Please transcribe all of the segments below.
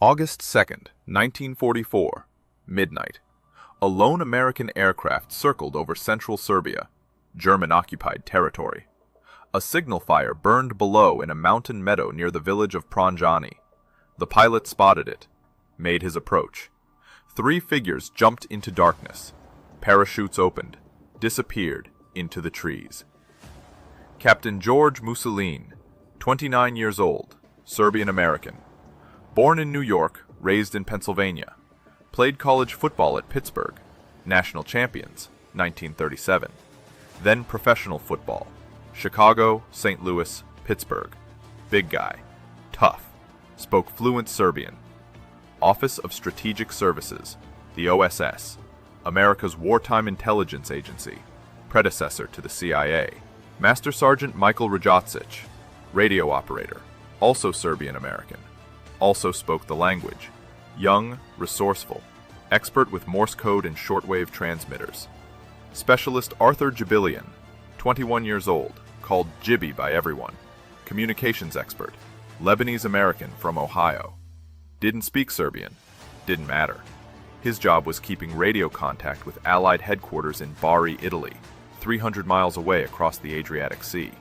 August 2nd, 1944, midnight. A lone American aircraft circled over central Serbia, German-occupied territory. A signal fire burned below in a mountain meadow near the village of Pranjani. The pilot spotted it, made his approach. 3 figures jumped into darkness. Parachutes opened, disappeared into the trees. Captain George Mussolini, 29 years old, Serbian-American. Born in New York, raised in Pennsylvania. Played college football at Pittsburgh, national champions, 1937. Then professional football, Chicago, St. Louis, Pittsburgh. Big guy, tough, spoke fluent Serbian. Office of Strategic Services, the OSS, America's wartime intelligence agency, predecessor to the CIA. Master Sergeant Michael Rajacic, radio operator, also Serbian-American. Also spoke the language. Young, resourceful, expert with Morse code and shortwave transmitters. Specialist Arthur Jibilian, 21 years old, called Jibby by everyone. Communications expert, Lebanese-American from Ohio. Didn't speak Serbian. Didn't matter. His job was keeping radio contact with Allied headquarters in Bari, Italy, 300 miles away across the Adriatic Sea.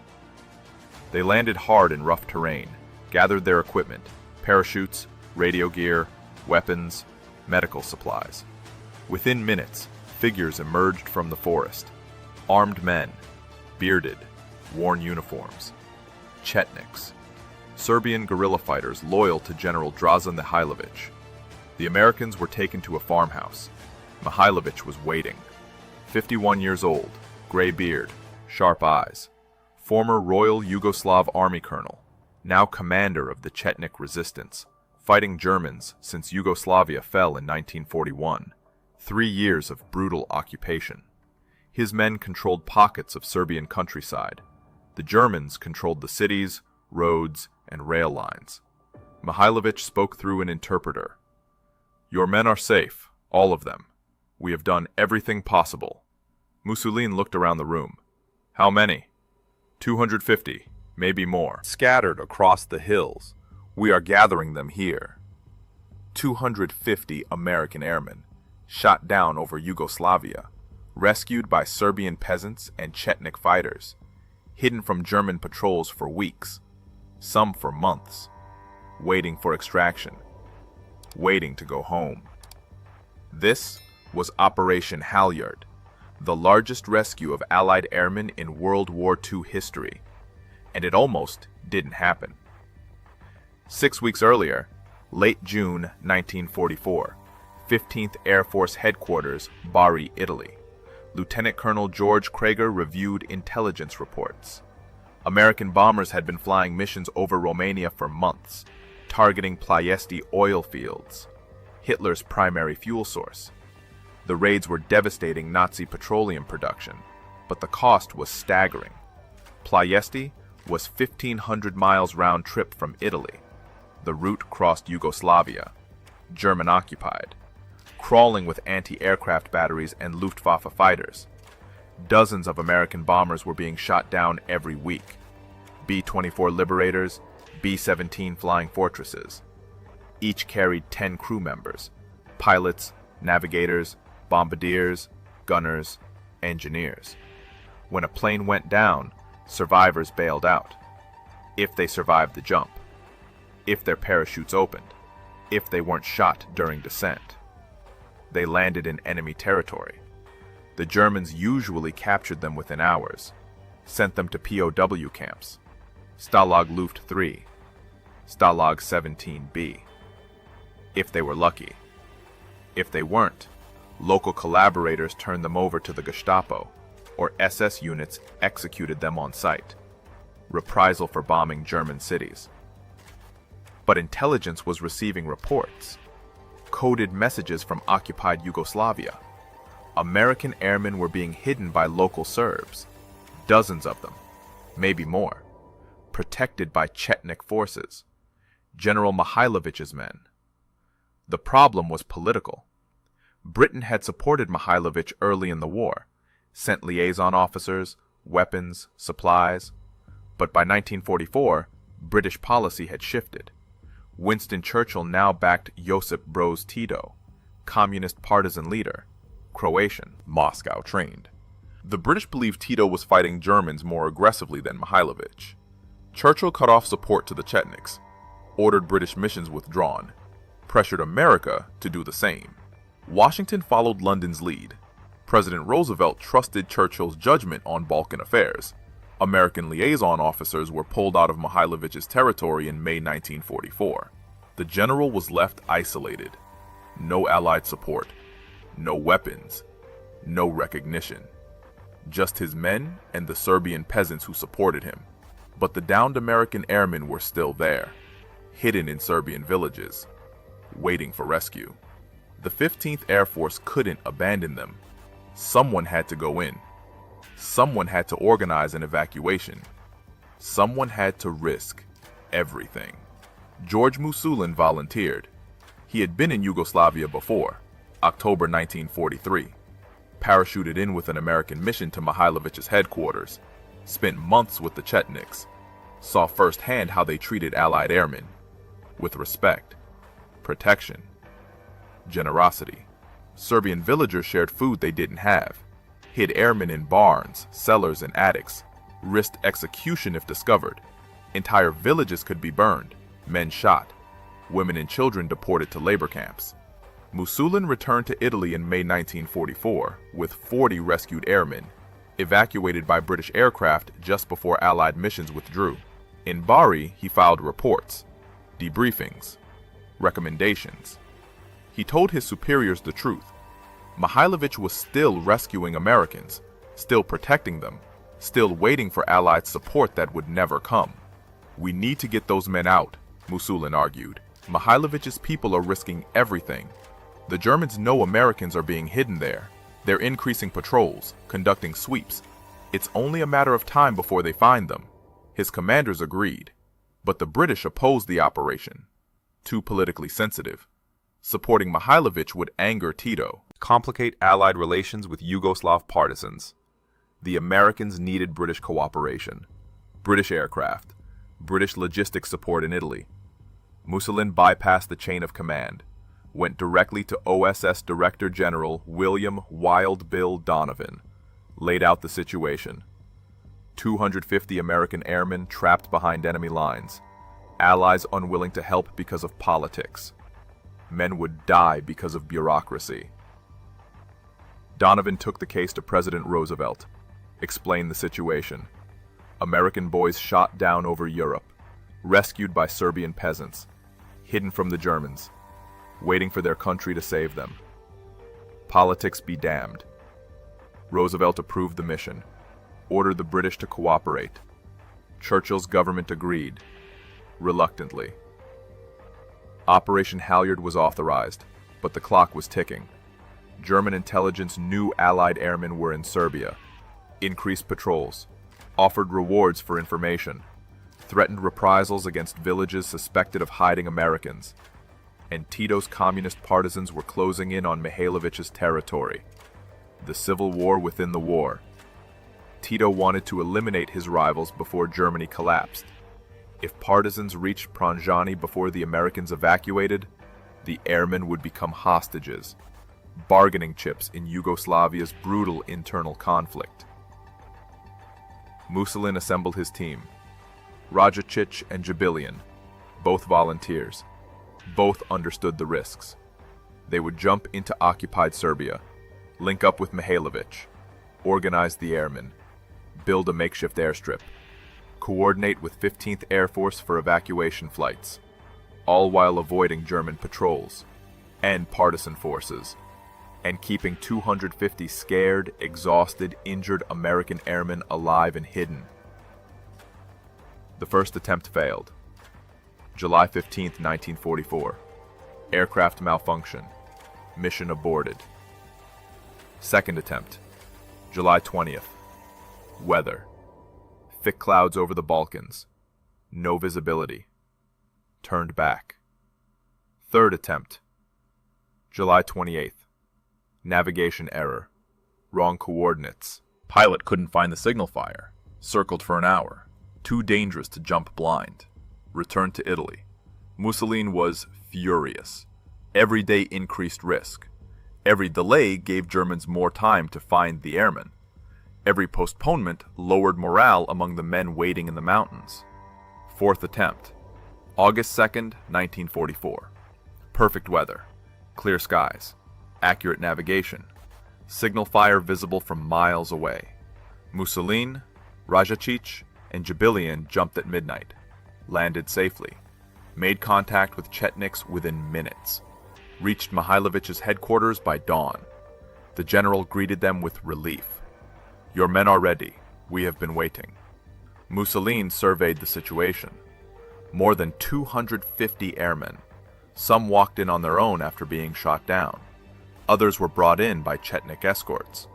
They landed hard in rough terrain, gathered their equipment, parachutes, radio gear, weapons, medical supplies. Within minutes, figures emerged from the forest. Armed men, bearded, worn uniforms. Chetniks, Serbian guerrilla fighters loyal to General Draža Mihailović. The Americans were taken to a farmhouse. Mihailović was waiting. 51 years old, gray beard, sharp eyes. Former Royal Yugoslav Army colonel, now commander of the Chetnik resistance, fighting Germans since Yugoslavia fell in 1941. 3 years of brutal occupation. His men controlled pockets of Serbian countryside. The Germans controlled the cities, roads, and rail lines. Mihailović spoke through an interpreter. "Your men are safe, all of them. We have done everything possible." Mussolini looked around the room. "How many?" 250, maybe more, scattered across the hills. We are gathering them here. 250 American airmen, shot down over Yugoslavia, rescued by Serbian peasants and Chetnik fighters, hidden from German patrols for weeks, some for months, waiting for extraction, waiting to go home. This was Operation Halyard, the largest rescue of Allied airmen in World War II history, and it almost didn't happen. 6 weeks earlier, late June 1944, 15th Air Force Headquarters, Bari, Italy. Lieutenant Colonel George Krager reviewed intelligence reports. American bombers had been flying missions over Romania for months, targeting Ploiesti oil fields, Hitler's primary fuel source. The raids were devastating Nazi petroleum production, but the cost was staggering. Ploiesti was 1,500 miles round trip from Italy. The route crossed Yugoslavia, German-occupied, crawling with anti-aircraft batteries and Luftwaffe fighters. Dozens of American bombers were being shot down every week. B-24 Liberators, B-17 Flying Fortresses. Each carried 10 crew members, pilots, navigators, bombardiers, gunners, engineers. When a plane went down, survivors bailed out. If they survived the jump. If their parachutes opened. If they weren't shot during descent. They landed in enemy territory. The Germans usually captured them within hours, sent them to POW camps, Stalag Luft 3, Stalag 17B. If they were lucky. If they weren't, local collaborators turned them over to the Gestapo, or SS units executed them on site. Reprisal for bombing German cities. But intelligence was receiving reports, coded messages from occupied Yugoslavia. American airmen were being hidden by local Serbs, dozens of them, maybe more, protected by Chetnik forces, General Mihailović's men. The problem was political. Britain had supported Mihailović early in the war, sent liaison officers, weapons, supplies. But by 1944, British policy had shifted. Winston Churchill now backed Josip Broz Tito, communist partisan leader, Croatian, Moscow trained. The British believed Tito was fighting Germans more aggressively than Mihailovich. Churchill cut off support to the Chetniks, ordered British missions withdrawn, pressured America to do the same. Washington followed London's lead. President Roosevelt trusted Churchill's judgment on Balkan affairs. American liaison officers were pulled out of Mihailovich's territory in May 1944. The general was left isolated. No Allied support, no weapons, no recognition. Just his men and the Serbian peasants who supported him. But the downed American airmen were still there, hidden in Serbian villages, waiting for rescue. The 15th Air Force couldn't abandon them. Someone had to go in. Someone had to organize an evacuation. Someone had to risk everything. George Musulin volunteered. He had been in Yugoslavia before, October 1943. Parachuted in with an American mission to Mihailovich's headquarters, spent months with the Chetniks, saw firsthand how they treated Allied airmen, with respect, protection, generosity. Serbian villagers shared food they didn't have, hid airmen in barns, cellars, and attics, risked execution if discovered. Entire villages could be burned, men shot, women and children deported to labor camps. Musulin returned to Italy in May 1944 with 40 rescued airmen, evacuated by British aircraft just before Allied missions withdrew. In Bari, he filed reports, debriefings, recommendations. He told his superiors the truth. Mihailovich was still rescuing Americans, still protecting them, still waiting for Allied support that would never come. We need to get those men out, Musulin argued. Mihailovich's people are risking everything. The Germans know Americans are being hidden there. They're increasing patrols, conducting sweeps. It's only a matter of time before they find them. His commanders agreed, but the British opposed the operation. Too politically sensitive. Supporting Mihailovich would anger Tito, complicate Allied relations with Yugoslav partisans. The Americans needed British cooperation. British aircraft, British logistics support in Italy. Musulin bypassed the chain of command, went directly to OSS Director General William Wild Bill Donovan, laid out the situation. 250 American airmen trapped behind enemy lines, allies unwilling to help because of politics. Men would die because of bureaucracy. Donovan took the case to President Roosevelt, explained the situation. American boys shot down over Europe, rescued by Serbian peasants, hidden from the Germans, waiting for their country to save them. Politics be damned. Roosevelt approved the mission, ordered the British to cooperate. Churchill's government agreed, reluctantly. Operation Halyard was authorized, but the clock was ticking. German intelligence knew Allied airmen were in Serbia, increased patrols, offered rewards for information, threatened reprisals against villages suspected of hiding Americans, and Tito's communist partisans were closing in on Mihailovich's territory. The civil war within the war. Tito wanted to eliminate his rivals before Germany collapsed. If partisans reached Pranjani before the Americans evacuated, the airmen would become hostages, bargaining chips in Yugoslavia's brutal internal conflict. Musulin assembled his team. Rajacic and Jabilian, both volunteers, both understood the risks. They would jump into occupied Serbia, link up with Mihailovich, organize the airmen, build a makeshift airstrip, coordinate with 15th Air Force for evacuation flights, all while avoiding German patrols and partisan forces, and keeping 250 scared, exhausted, injured American airmen alive and hidden. The first attempt failed. July 15, 1944. Aircraft malfunction. Mission aborted. Second attempt. July 20th. Weather. Thick clouds over the Balkans. No visibility. Turned back. Third attempt. July 28th. Navigation error. Wrong coordinates. Pilot couldn't find the signal fire. Circled for an hour. Too dangerous to jump blind. Returned to Italy. Mussolini was furious. Every day increased risk. Every delay gave Germans more time to find the airmen. Every postponement lowered morale among the men waiting in the mountains. Fourth attempt. August 2nd, 1944. Perfect weather. Clear skies. Accurate navigation. Signal fire visible from miles away. Mussolini, Rajacic, and Jibilian jumped at midnight. Landed safely. Made contact with Chetniks within minutes. Reached Mihailovich's headquarters by dawn. The general greeted them with relief. "Your men are ready. We have been waiting." Mussolini surveyed the situation. More than 250 airmen. Some walked in on their own after being shot down. Others were brought in by Chetnik escorts.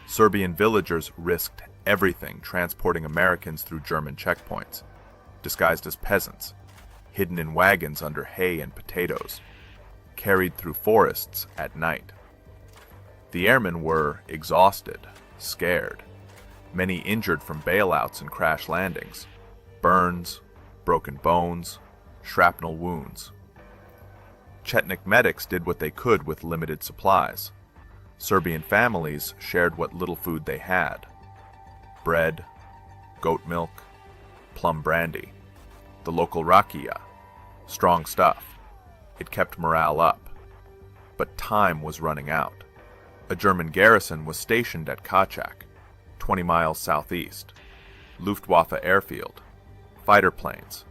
Serbian villagers risked everything transporting Americans through German checkpoints, disguised as peasants, hidden in wagons under hay and potatoes, carried through forests at night. The airmen were exhausted, scared, many injured from bailouts and crash landings, burns, broken bones, shrapnel wounds. Chetnik medics did what they could with limited supplies. Serbian families shared what little food they had. Bread, goat milk, plum brandy, the local rakia, strong stuff. It kept morale up. But time was running out. A German garrison was stationed at Kachak, 20 miles southeast. Luftwaffe airfield, fighter planes,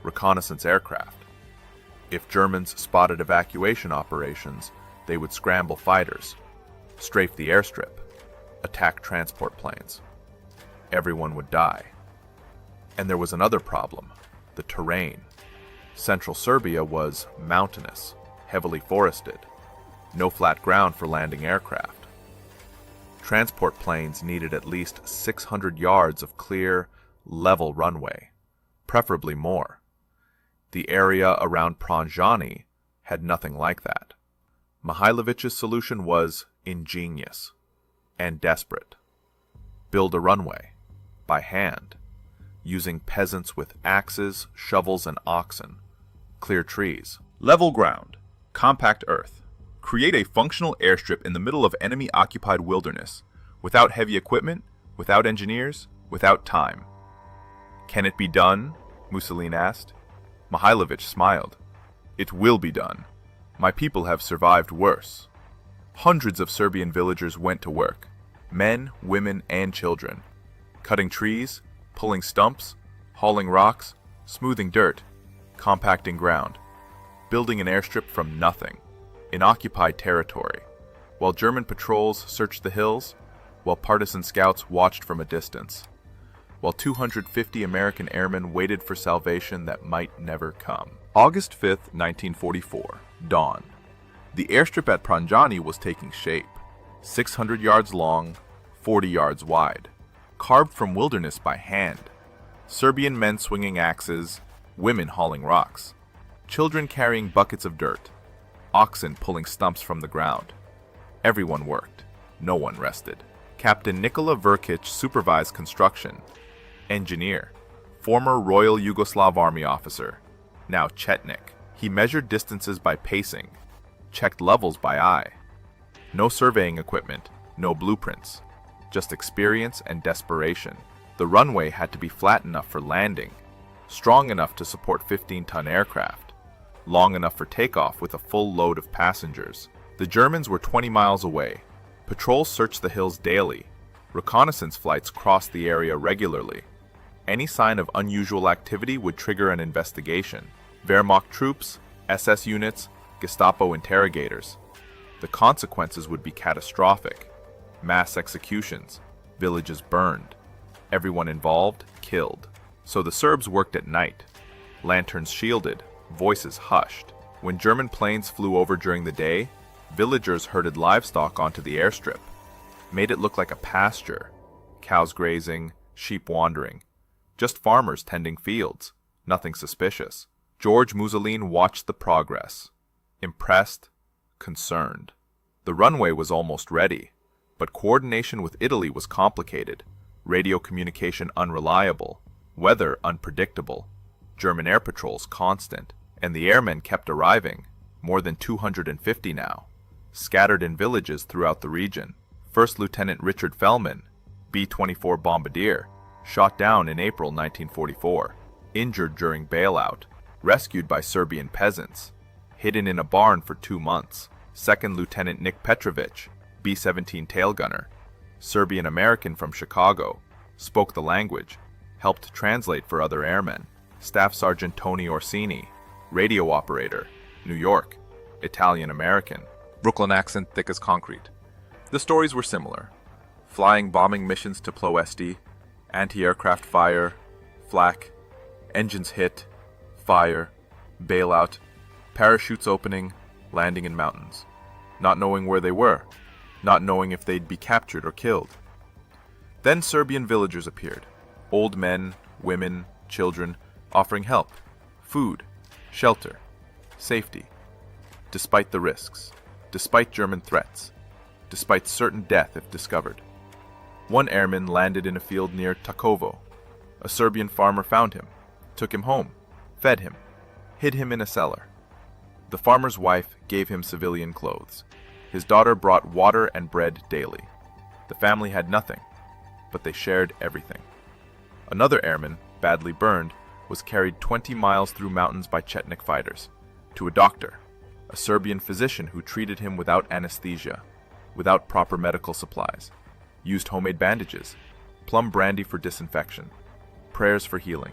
reconnaissance aircraft. If Germans spotted evacuation operations, they would scramble fighters, strafe the airstrip, attack transport planes. Everyone would die. And there was another problem, the terrain. Central Serbia was mountainous, heavily forested, no flat ground for landing aircraft. Transport planes needed at least 600 yards of clear, level runway, preferably more. The area around Pranjani had nothing like that. Mihailovich's solution was ingenious and desperate. Build a runway, by hand, using peasants with axes, shovels, and oxen. Clear trees. Level ground. Compact earth. Create a functional airstrip in the middle of enemy-occupied wilderness, without heavy equipment, without engineers, without time. Can it be done? Mussolini asked. Mihailovich smiled. It will be done. My people have survived worse. Hundreds of Serbian villagers went to work, men, women, and children, cutting trees, pulling stumps, hauling rocks, smoothing dirt, compacting ground, building an airstrip from nothing, in occupied territory, while German patrols searched the hills, while partisan scouts watched from a distance, while 250 American airmen waited for salvation that might never come. August 5th, 1944, dawn. The airstrip at Pranjani was taking shape, 600 yards long, 40 yards wide, carved from wilderness by hand. Serbian men swinging axes, women hauling rocks, children carrying buckets of dirt, oxen pulling stumps from the ground. Everyone worked. No one rested. Captain Nikola Vrkic supervised construction. Engineer, former Royal Yugoslav Army officer, now Chetnik. He measured distances by pacing, checked levels by eye. No surveying equipment, no blueprints, just experience and desperation. The runway had to be flat enough for landing, strong enough to support 15-ton aircraft, long enough for takeoff with a full load of passengers. The Germans were 20 miles away. Patrols searched the hills daily. Reconnaissance flights crossed the area regularly. Any sign of unusual activity would trigger an investigation. Wehrmacht troops, SS units, Gestapo interrogators. The consequences would be catastrophic. Mass executions, villages burned, everyone involved killed. So the Serbs worked at night, lanterns shielded, voices hushed. When German planes flew over during the day, villagers herded livestock onto the airstrip, made it look like a pasture, cows grazing, sheep wandering. Just farmers tending fields, nothing suspicious. George Mussolini watched the progress, impressed, concerned. The runway was almost ready, but coordination with Italy was complicated, radio communication unreliable, weather unpredictable, German air patrols constant, And the airmen kept arriving, more than 250 now, scattered in villages throughout the region. First Lieutenant Richard Fellman, B-24 bombardier, shot down in April 1944, injured during bailout, rescued by Serbian peasants, hidden in a barn for 2 months. Second Lieutenant Nick Petrovich, B-17 tail gunner, Serbian-American from Chicago, spoke the language, helped translate for other airmen. Staff Sergeant Tony Orsini, radio operator, New York, Italian-American, Brooklyn accent thick as concrete. The stories were similar. Flying bombing missions to Ploesti, anti-aircraft fire, flak, engines hit, fire, bailout, parachutes opening, landing in mountains, not knowing where they were, not knowing if they'd be captured or killed. Then Serbian villagers appeared, old men, women, children, offering help, food, shelter, safety, despite the risks, despite German threats, despite certain death if discovered. One airman landed in a field near Takovo. A Serbian farmer found him, took him home, fed him, hid him in a cellar. The farmer's wife gave him civilian clothes. His daughter brought water and bread daily. The family had nothing, but they shared everything. Another airman, badly burned, was carried 20 miles through mountains by Chetnik fighters, to a doctor, a Serbian physician who treated him without anesthesia, without proper medical supplies, used homemade bandages, plum brandy for disinfection, prayers for healing.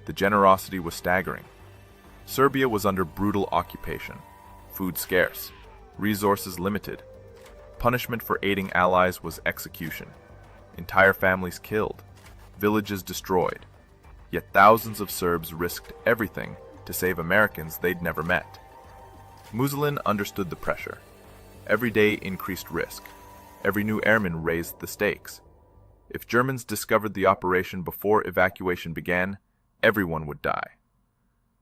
The generosity was staggering. Serbia was under brutal occupation, food scarce, resources limited. Punishment for aiding allies was execution. Entire families killed, villages destroyed. Yet thousands of Serbs risked everything to save Americans they'd never met. Muslin understood the pressure. Every day increased risk. Every new airman raised the stakes. If Germans discovered the operation before evacuation began, everyone would die.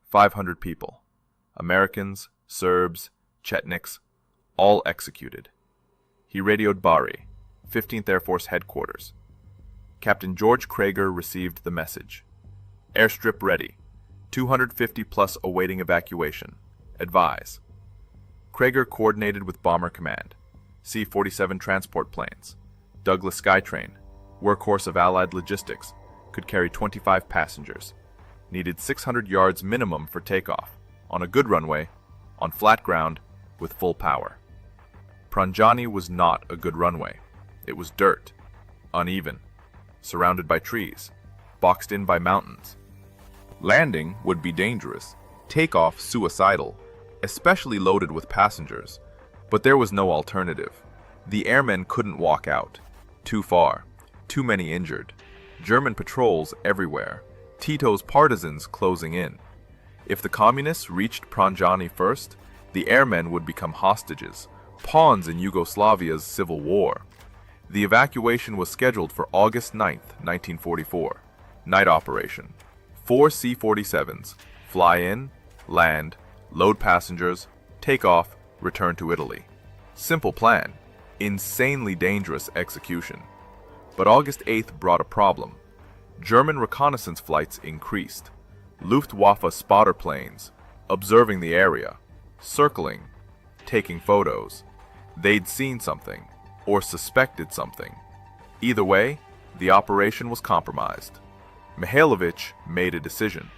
500 people, Americans, Serbs, Chetniks, all executed. He radioed Bari, 15th Air Force Headquarters. Captain George Krager received the message. Airstrip ready. 250 plus awaiting evacuation. Advise. Krager coordinated with Bomber Command, C-47 transport planes, Douglas Skytrain, workhorse of Allied logistics, could carry 25 passengers. Needed 600 yards minimum for takeoff, on a good runway, on flat ground, with full power. Pranjani was not a good runway. It was dirt, uneven, surrounded by trees, boxed in by mountains. Landing would be dangerous, takeoff suicidal, especially loaded with passengers. But there was no alternative. The airmen couldn't walk out. Too far. Too many injured. German patrols everywhere. Tito's partisans closing in. If the communists reached Pranjani first, the airmen would become hostages, pawns in Yugoslavia's civil war. The evacuation was scheduled for August 9th, 1944. Night operation. 4 C-47s. Fly in, land, load passengers, take off, return to Italy. Simple plan. Insanely dangerous execution. But August 8th brought a problem. German reconnaissance flights increased. Luftwaffe spotter planes, observing the area, circling, taking photos. They'd seen something, or suspected something. Either way, the operation was compromised. Mihailovich made a decision.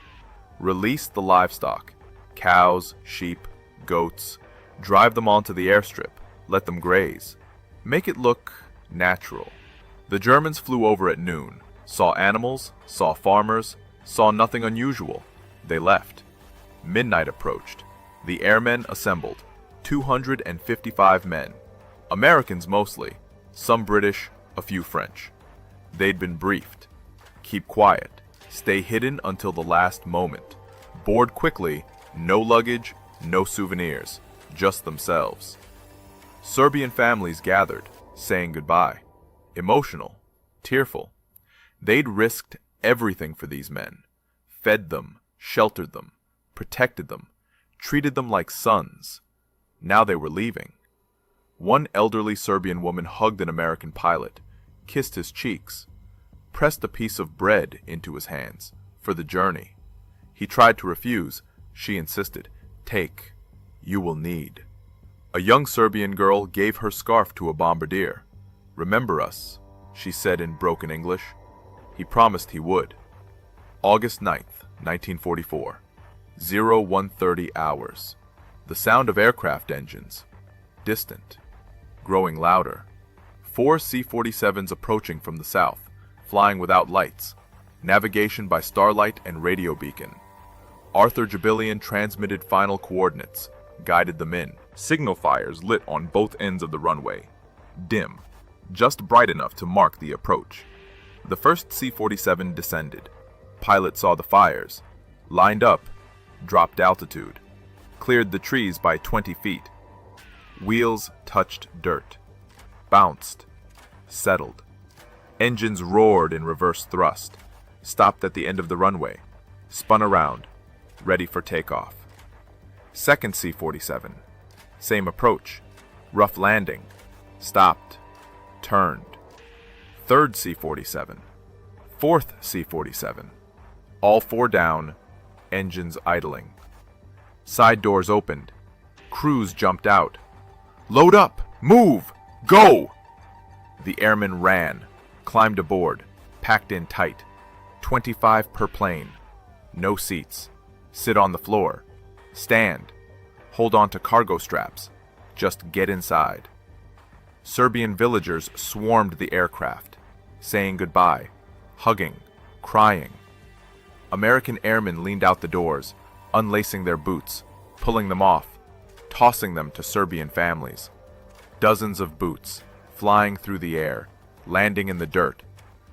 Release the livestock, cows, sheep, goats, drive them onto the airstrip, let them graze. Make it look natural. The Germans flew over at noon, saw animals, saw farmers, saw nothing unusual. They left. Midnight approached. The airmen assembled, 255 men. Americans mostly, some British, a few French. They'd been briefed. Keep quiet, stay hidden until the last moment. Board quickly, no luggage, no souvenirs, just themselves. Serbian families gathered, saying goodbye. Emotional, tearful. They'd risked everything for these men. Fed them, sheltered them, protected them, treated them like sons. Now they were leaving. One elderly Serbian woman hugged an American pilot, kissed his cheeks, pressed a piece of bread into his hands for the journey. He tried to refuse, She insisted, "Take. You will need." A young Serbian girl gave her scarf to a bombardier. "Remember us," she said in broken English. He promised he would. August 9th, 1944. 0130 hours. The sound of aircraft engines. Distant. Growing louder. 4 C-47s approaching from the south, flying without lights. Navigation by starlight and radio beacon. Arthur Jabilian transmitted final coordinates, guided them in. Signal fires lit on both ends of the runway. Dim. Just bright enough to mark the approach. The first C-47 descended. Pilot saw the fires. Lined up. Dropped altitude. Cleared the trees by 20 feet. Wheels touched dirt. Bounced. Settled. Engines roared in reverse thrust. Stopped at the end of the runway. Spun around. Ready for takeoff. Second C-47. Same approach. Rough landing. Stopped. Turned. Third C-47. Fourth C-47. All 4 down. Engines idling. Side doors opened. Crews jumped out. "Load up! Move! Go!" The airmen ran, climbed aboard, packed in tight. 25 per plane. No seats. Sit on the floor. Stand. Hold on to cargo straps. Just get inside. Serbian villagers swarmed the aircraft, saying goodbye, hugging, crying. American airmen leaned out the doors, unlacing their boots, pulling them off, tossing them to Serbian families. Dozens of boots, flying through the air, landing in the dirt,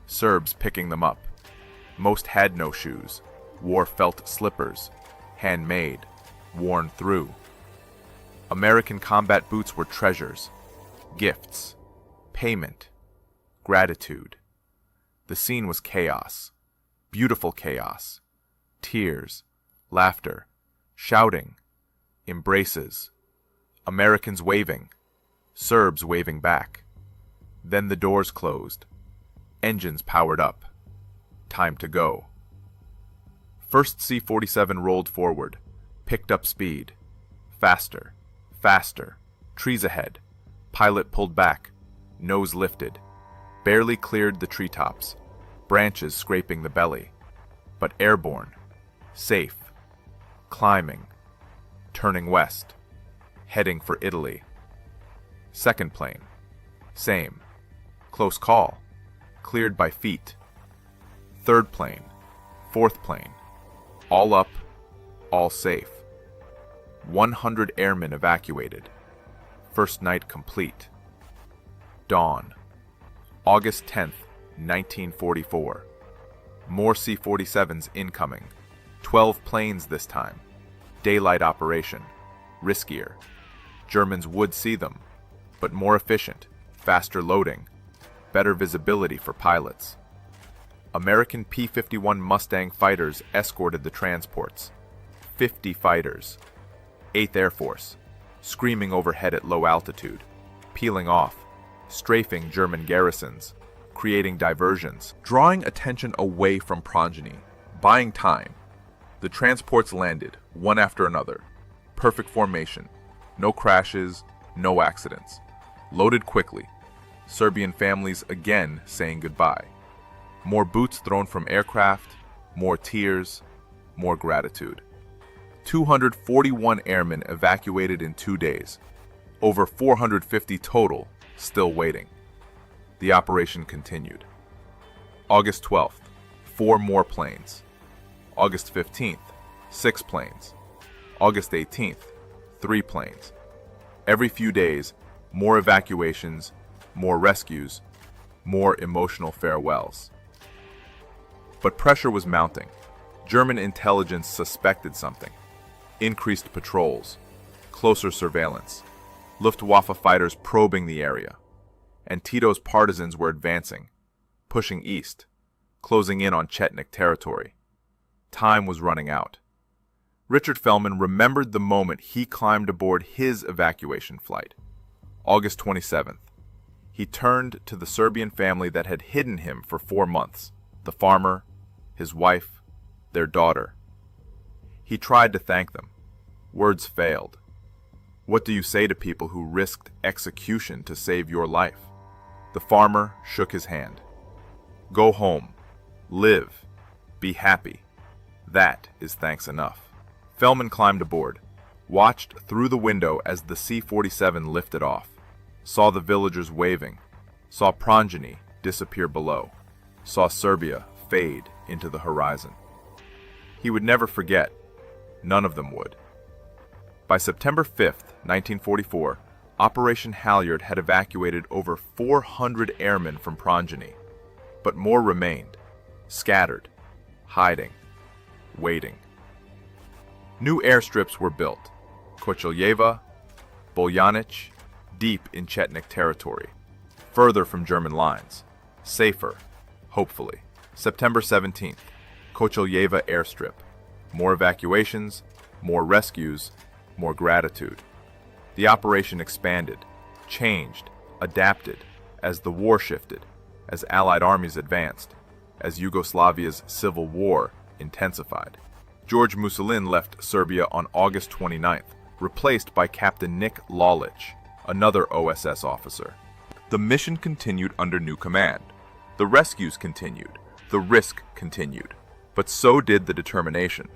Serbs picking them up. Most had no shoes, wore felt slippers, handmade, worn through. American combat boots were treasures, gifts, payment, gratitude. The scene was chaos, beautiful chaos, tears, laughter, shouting, embraces, Americans waving, Serbs waving back. Then the doors closed, engines powered up. Time to go. First C-47 rolled forward, picked up speed. Faster, faster, trees ahead. Pilot pulled back, nose lifted. Barely cleared the treetops, branches scraping the belly. But airborne, safe, climbing, turning west, heading for Italy. Second plane, same, close call, cleared by feet. Third plane, fourth plane, all up, all safe. 100 airmen evacuated. First night complete. Dawn. August 10th, 1944. More C-47s incoming. 12 planes this time. Daylight operation. Riskier. Germans would see them, but more efficient, faster loading, better visibility for pilots. American P-51 Mustang fighters escorted the transports. 50 fighters. 8th Air Force, screaming overhead at low altitude, peeling off, strafing German garrisons, creating diversions, drawing attention away from progeny, buying time. The transports landed, one after another. Perfect formation. No crashes, no accidents. Loaded quickly. Serbian families again saying goodbye. More boots thrown from aircraft, more tears, more gratitude. 241 airmen evacuated in 2 days. Over 450 total, still waiting. The operation continued. August 12th, 4 more planes. August 15th, 6 planes. August 18th, 3 planes. Every few days, more evacuations, more rescues, more emotional farewells. But pressure was mounting. German intelligence suspected something. Increased patrols, closer surveillance, Luftwaffe fighters probing the area. And Tito's partisans were advancing, pushing east, closing in on Chetnik territory. Time was running out. Richard Fellman remembered the moment he climbed aboard his evacuation flight. August 27th. He turned to the Serbian family that had hidden him for 4 months, the farmer, his wife, their daughter. He tried to thank them. Words failed. What do you say to people who risked execution to save your life? The farmer shook his hand. Go home. Live. Be happy. That is thanks enough. Fellman climbed aboard, watched through the window as the C-47 lifted off, saw the villagers waving, saw Pronjani disappear below, saw Serbia fade into the horizon. He would never forget. None of them would. By September 5th, 1944, Operation Halyard had evacuated over 400 airmen from Pronjani, but more remained, scattered, hiding, waiting. New airstrips were built, Kocheljeva, Boljanic, deep in Chetnik territory, further from German lines, safer, hopefully. September 17th, Kocheljeva airstrip. More evacuations, more rescues, more gratitude. The operation expanded, changed, adapted, as the war shifted, as Allied armies advanced, as Yugoslavia's civil war intensified. George Mussolini left Serbia on August 29th, replaced by Captain Nick Lalic, another OSS officer. The mission continued under new command. The rescues continued. The risk continued. But so did the determination.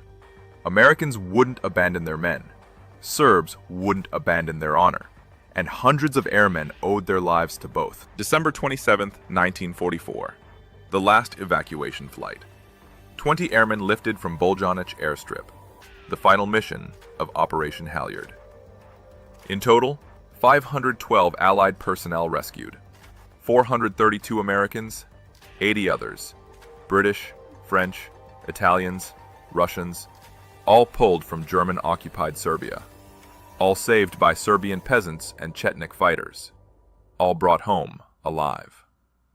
Americans wouldn't abandon their men. Serbs wouldn't abandon their honor. And hundreds of airmen owed their lives to both. December 27, 1944. The last evacuation flight. 20 airmen lifted from Boljanic airstrip. The final mission of Operation Halyard. In total, 512 Allied personnel rescued. 432 Americans, 80 others. British, French, Italians, Russians, all pulled from German-occupied Serbia. All saved by Serbian peasants and Chetnik fighters. All brought home alive.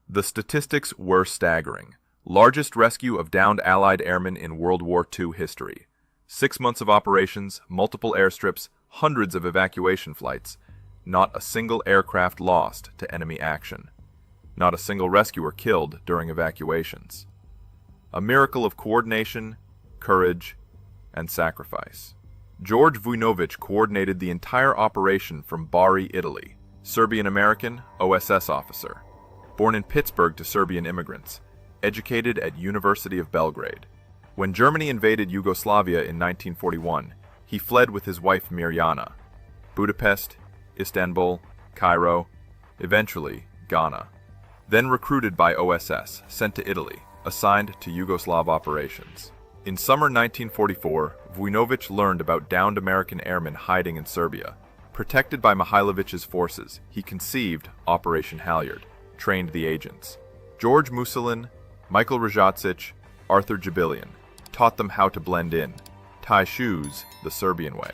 The statistics were staggering. Largest rescue of downed Allied airmen in World War II history. 6 months of operations, multiple airstrips, hundreds of evacuation flights. Not a single aircraft lost to enemy action. Not a single rescuer killed during evacuations. A miracle of coordination, courage, and sacrifice. George Vujnovic coordinated the entire operation from Bari, Italy. Serbian-American, OSS officer. Born in Pittsburgh to Serbian immigrants. Educated at University of Belgrade. When Germany invaded Yugoslavia in 1941, he fled with his wife Mirjana. Budapest, Istanbul, Cairo, eventually Ghana. Then recruited by OSS, sent to Italy, assigned to Yugoslav operations. In summer 1944, Vujnovic learned about downed American airmen hiding in Serbia. Protected by Mihailovic's forces, he conceived Operation Halyard, trained the agents. George Mussolini, Michael Rajacic, Arthur Jabilian taught them how to blend in, tie shoes the Serbian way.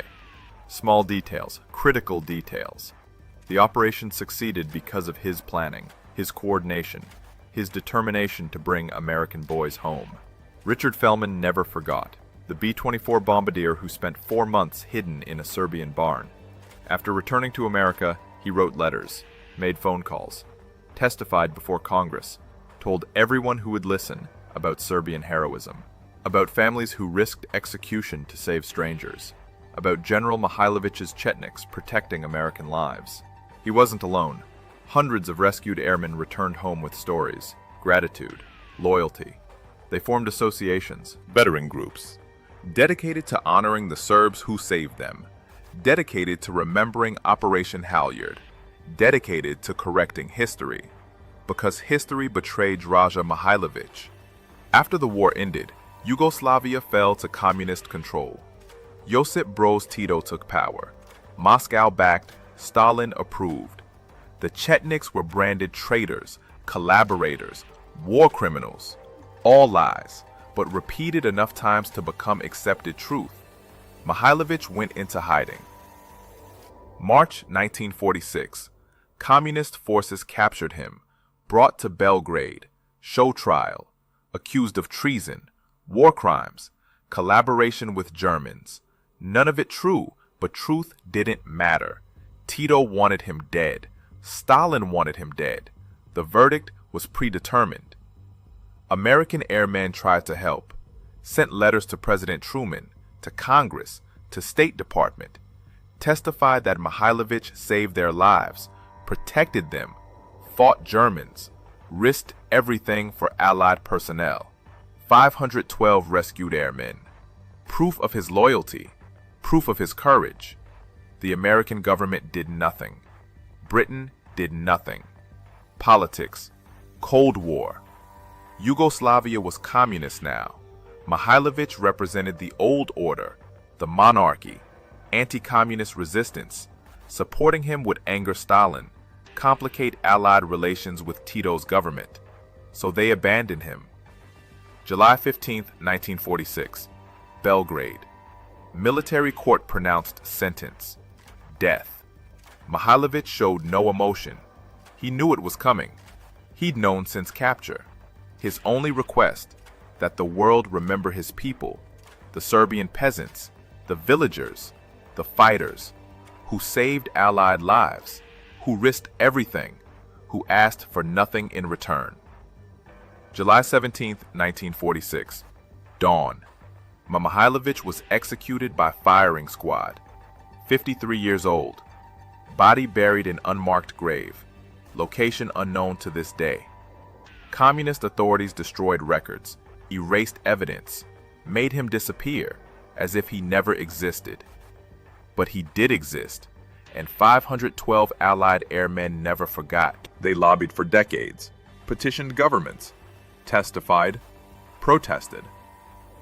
Small details, critical details. The operation succeeded because of his planning, his coordination, his determination to bring American boys home. Richard Fellman never forgot, the B-24 bombardier who spent 4 months hidden in a Serbian barn. After returning to America, he wrote letters, made phone calls, testified before Congress, told everyone who would listen about Serbian heroism, about families who risked execution to save strangers, about General Mihailovic's Chetniks protecting American lives. He wasn't alone. Hundreds of rescued airmen returned home with stories, gratitude, loyalty. They formed associations, veteran groups, dedicated to honoring the Serbs who saved them, dedicated to remembering Operation Halyard, dedicated to correcting history, because history betrayed Draža Mihailovic. After the war ended, Yugoslavia fell to communist control. Josip Broz Tito took power. Moscow backed, Stalin approved. The Chetniks were branded traitors, collaborators, war criminals. All lies, but repeated enough times to become accepted truth. Mihailovic went into hiding. March 1946. Communist forces captured him, brought to Belgrade, show trial, accused of treason, war crimes, collaboration with Germans. None of it true, but truth didn't matter. Tito wanted him dead. Stalin wanted him dead. The verdict was predetermined. American airmen tried to help, sent letters to President Truman, to Congress, to State Department, testified that Mihailovich saved their lives, protected them, fought Germans, risked everything for Allied personnel. 512 rescued airmen. Proof of his loyalty, proof of his courage. The American government did nothing. Britain did nothing. Politics. Cold War. Yugoslavia was communist now. Mihailovich represented the old order, the monarchy, anti-communist resistance. Supporting him would anger Stalin, complicate Allied relations with Tito's government. So they abandoned him. July 15, 1946. Belgrade. Military court pronounced sentence. Death. Mihailovich showed no emotion. He knew it was coming. He'd known since capture. His only request, that the world remember his people, the Serbian peasants, the villagers, the fighters, who saved Allied lives, who risked everything, who asked for nothing in return. July 17, 1946. Dawn. Mihailovich was executed by firing squad. 53 years old. Body buried in unmarked grave. Location unknown to this day. Communist authorities destroyed records, erased evidence, made him disappear as if he never existed. But he did exist, and 512 Allied airmen never forgot. They lobbied for decades, petitioned governments, testified, protested.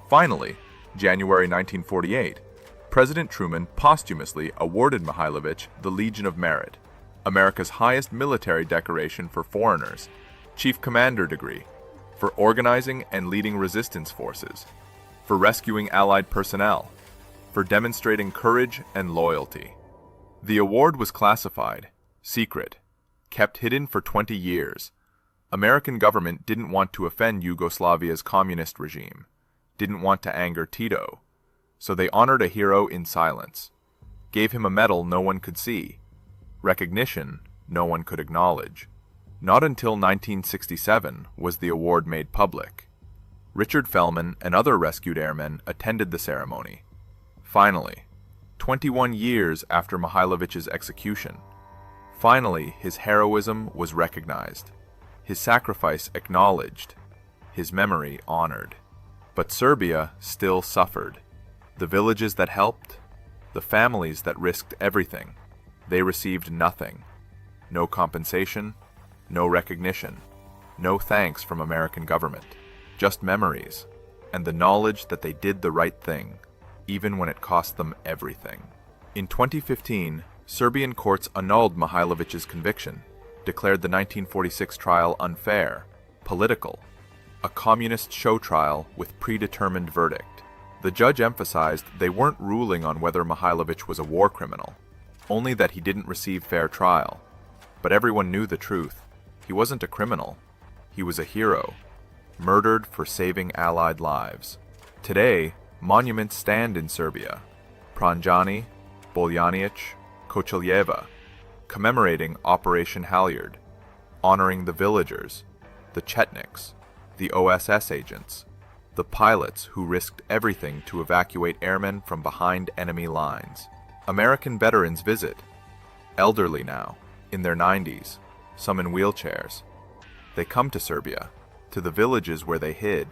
Finally, January 1948, President Truman posthumously awarded Mihailovich the Legion of Merit, America's highest military decoration for foreigners, Chief Commander degree, for organizing and leading resistance forces, for rescuing Allied personnel, for demonstrating courage and loyalty. The award was classified, secret, kept hidden for 20 years. American government didn't want to offend Yugoslavia's communist regime, didn't want to anger Tito, so they honored a hero in silence, gave him a medal no one could see, recognition no one could acknowledge. Not until 1967 was the award made public. Richard Fellman and other rescued airmen attended the ceremony. Finally, 21 years after Mihailovich's execution, finally his heroism was recognized, his sacrifice acknowledged, his memory honored. But Serbia still suffered. The villages that helped, the families that risked everything, they received nothing. No compensation, no recognition, no thanks from American government, just memories, and the knowledge that they did the right thing, even when it cost them everything. In 2015, Serbian courts annulled Mihailovich's conviction, declared the 1946 trial unfair, political, a communist show trial with predetermined verdict. The judge emphasized they weren't ruling on whether Mihailovich was a war criminal, only that he didn't receive fair trial. But everyone knew the truth. He wasn't a criminal. He was a hero, murdered for saving Allied lives. Today, monuments stand in Serbia. Pranjani, Boljanic, Kočeljeva, commemorating Operation Halyard, honoring the villagers, the Chetniks, the OSS agents, the pilots who risked everything to evacuate airmen from behind enemy lines. American veterans visit, elderly now, in their 90s, some in wheelchairs. They come to Serbia, to the villages where they hid,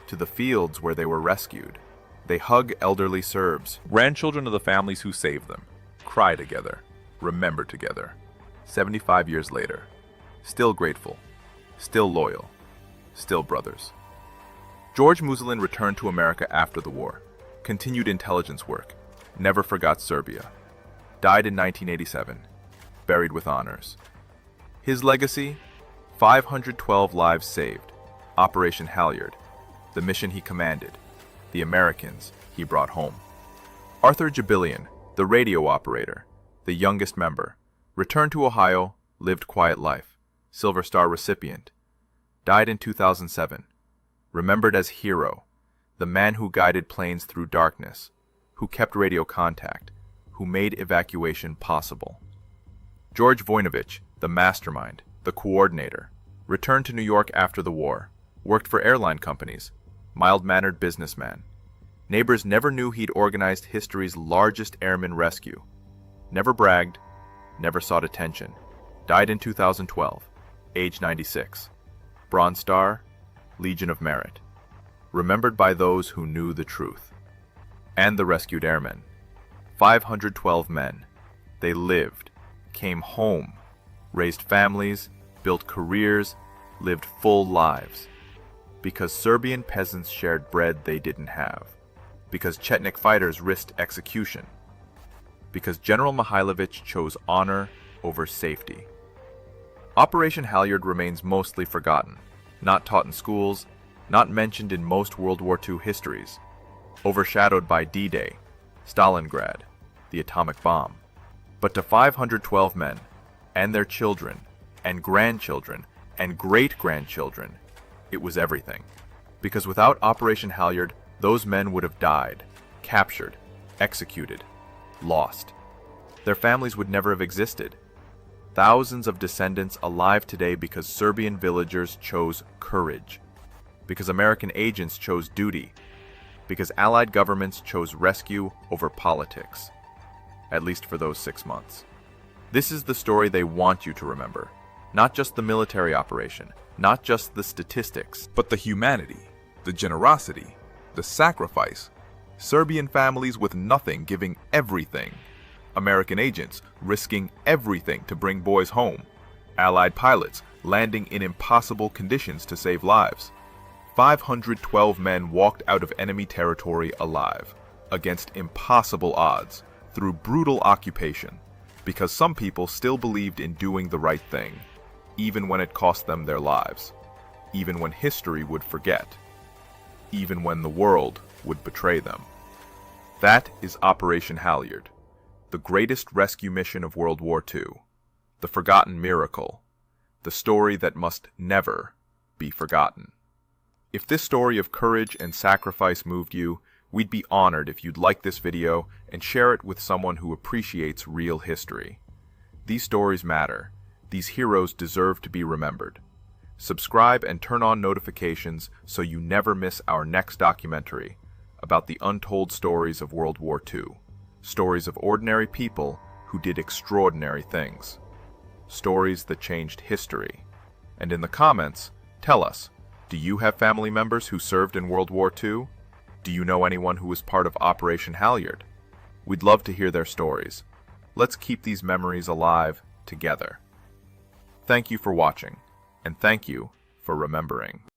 to the fields where they were rescued. They hug elderly Serbs, grandchildren of the families who saved them, cry together, remember together. 75 years later, still grateful, still loyal, still brothers. George Musalin returned to America after the war, continued intelligence work, never forgot Serbia. Died in 1987, buried with honors. His legacy? 512 lives saved, Operation Halyard, the mission he commanded, the Americans he brought home. Arthur Jabilian, the radio operator, the youngest member, returned to Ohio, lived quiet life, Silver Star recipient. Died in 2007, remembered as hero, the man who guided planes through darkness, who kept radio contact, who made evacuation possible. George Voinovich, the mastermind, the coordinator, returned to New York after the war, worked for airline companies, mild-mannered businessman. Neighbors never knew he'd organized history's largest airman rescue. Never bragged, never sought attention. Died in 2012, age 96. Bronze Star, Legion of Merit. Remembered by those who knew the truth. And the rescued airmen. 512 men. They lived, came home, raised families, built careers, lived full lives. Because Serbian peasants shared bread they didn't have. Because Chetnik fighters risked execution. Because General Mihailovich chose honor over safety. Operation Halyard remains mostly forgotten, not taught in schools, not mentioned in most World War II histories, overshadowed by D-Day, Stalingrad, the atomic bomb. But to 512 men, and their children, and grandchildren, and great-grandchildren, it was everything. Because without Operation Halyard, those men would have died, captured, executed, lost. Their families would never have existed. Thousands of descendants alive today because Serbian villagers chose courage, because American agents chose duty, because Allied governments chose rescue over politics, at least for those 6 months. This is the story they want you to remember, not just the military operation, not just the statistics, but the humanity, the generosity, the sacrifice. Serbian families with nothing giving everything. American agents risking everything to bring boys home. Allied pilots landing in impossible conditions to save lives. 512 men walked out of enemy territory alive, against impossible odds, through brutal occupation, because some people still believed in doing the right thing, even when it cost them their lives, even when history would forget, even when the world would betray them. That is Operation Halyard, the greatest rescue mission of World War II, the forgotten miracle, the story that must never be forgotten. If this story of courage and sacrifice moved you, we'd be honored if you'd like this video and share it with someone who appreciates real history. These stories matter. These heroes deserve to be remembered. Subscribe and turn on notifications so you never miss our next documentary about the untold stories of World War II. Stories of ordinary people who did extraordinary things. Stories that changed history. And in the comments, tell us, do you have family members who served in World War II? Do you know anyone who was part of Operation Halyard? We'd love to hear their stories. Let's keep these memories alive together. Thank you for watching, and thank you for remembering.